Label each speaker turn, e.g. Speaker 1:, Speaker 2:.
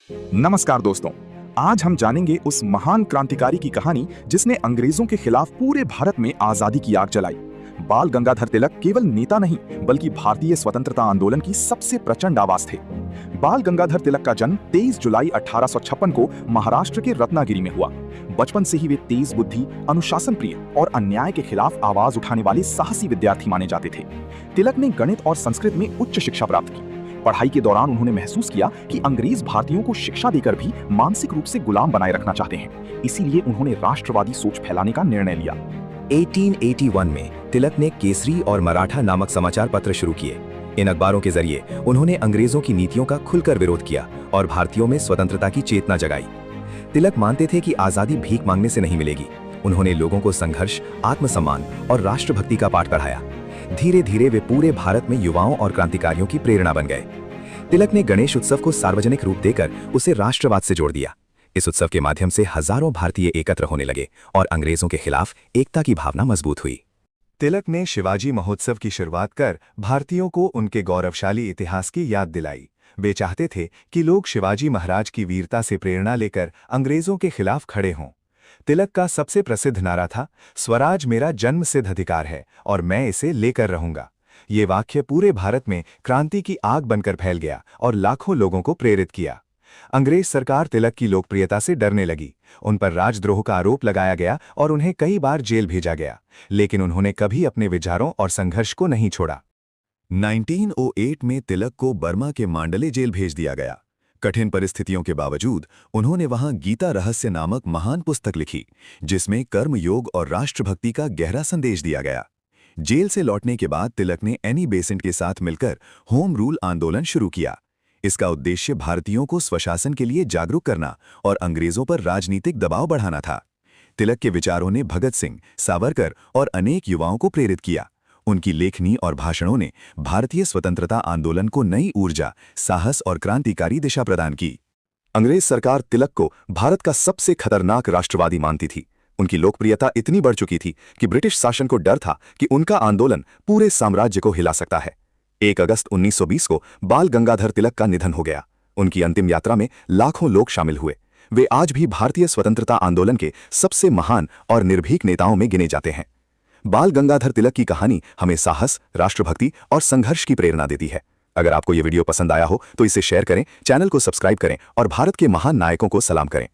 Speaker 1: नमस्कार दोस्तों, आज हम जानेंगे उस महान क्रांतिकारी की कहानी जिसने अंग्रेजों के खिलाफ पूरे भारत में आजादी की आग जलाई। बाल गंगाधर तिलक केवल नेता नहीं बल्कि भारतीय स्वतंत्रता आंदोलन की सबसे प्रचंड आवाज थे। बाल गंगाधर तिलक का जन्म 23 जुलाई 1856 को महाराष्ट्र के रत्नागिरी में हुआ। बचपन से ही वे तेज बुद्धि, अनुशासन प्रिय और अन्याय के खिलाफ आवाज उठाने वाले साहसी विद्यार्थी माने जाते थे। तिलक ने गणित और संस्कृत में उच्च शिक्षा प्राप्त की। पढ़ाई के दौरान उन्होंने महसूस किया कि अंग्रेज भारतीयों को शिक्षा देकर भी मानसिक रूप से गुलाम बनाए रखना चाहते हैं। इसीलिए उन्होंने राष्ट्रवादी सोच फैलाने का निर्णय लिया।
Speaker 2: 1881 में तिलक ने केसरी और मराठा नामक समाचार पत्र शुरू किए। इन अखबारों के जरिए उन्होंने अंग्रेजों की नीतियों का खुलकर विरोध किया और भारतीयों में स्वतंत्रता की चेतना जगाई। तिलक मानते थे कि आजादी भीख मांगने से नहीं मिलेगी। उन्होंने लोगों को संघर्ष, आत्मसम्मान और राष्ट्रभक्ति का पाठ पढ़ाया। धीरे धीरे वे पूरे भारत में युवाओं और क्रांतिकारियों की प्रेरणा बन गए। तिलक ने गणेश उत्सव को सार्वजनिक रूप देकर उसे राष्ट्रवाद से जोड़ दिया। इस उत्सव के माध्यम से हजारों भारतीय एकत्र होने लगे और अंग्रेजों के खिलाफ एकता की भावना मजबूत हुई।
Speaker 3: तिलक ने शिवाजी महोत्सव की शुरुआत कर भारतीयों को उनके गौरवशाली इतिहास की याद दिलाई। वे चाहते थे कि लोग शिवाजी महाराज की वीरता से प्रेरणा लेकर अंग्रेजों के खिलाफ खड़े हों। तिलक का सबसे प्रसिद्ध नारा था, स्वराज मेरा जन्मसिद्ध अधिकार है और मैं इसे लेकर रहूंगा। ये वाक्य पूरे भारत में क्रांति की आग बनकर फैल गया और लाखों लोगों को प्रेरित किया। अंग्रेज सरकार तिलक की लोकप्रियता से डरने लगी। उन पर राजद्रोह का आरोप लगाया गया और उन्हें कई बार जेल भेजा गया, लेकिन उन्होंने कभी अपने विचारों और संघर्ष को नहीं छोड़ा। 1908 में तिलक को बर्मा के मांडले जेल भेज दिया गया। कठिन परिस्थितियों के बावजूद उन्होंने वहां गीता रहस्य नामक महान पुस्तक लिखी, जिसमें कर्म योग और राष्ट्रभक्ति का गहरा संदेश दिया गया। जेल से लौटने के बाद तिलक ने एनी बेसेंट के साथ मिलकर होम रूल आंदोलन शुरू किया। इसका उद्देश्य भारतीयों को स्वशासन के लिए जागरूक करना और अंग्रेजों पर राजनीतिक दबाव बढ़ाना था। तिलक के विचारों ने भगत सिंह, सावरकर और अनेक युवाओं को प्रेरित किया। उनकी लेखनी और भाषणों ने भारतीय स्वतंत्रता आंदोलन को नई ऊर्जा, साहस और क्रांतिकारी दिशा प्रदान की।
Speaker 1: अंग्रेज सरकार तिलक को भारत का सबसे खतरनाक राष्ट्रवादी मानती थी। उनकी लोकप्रियता इतनी बढ़ चुकी थी कि ब्रिटिश शासन को डर था कि उनका आंदोलन पूरे साम्राज्य को हिला सकता है। 1 अगस्त 1920 को बाल गंगाधर तिलक का निधन हो गया। उनकी अंतिम यात्रा में लाखों लोग शामिल हुए। वे आज भी भारतीय स्वतंत्रता आंदोलन के सबसे महान और निर्भीक नेताओं में गिने जाते हैं। बाल गंगाधर तिलक की कहानी हमें साहस, राष्ट्रभक्ति और संघर्ष की प्रेरणा देती है। अगर आपको ये वीडियो पसंद आया हो तो इसे शेयर करें, चैनल को सब्सक्राइब करें और भारत के महान नायकों को सलाम करें।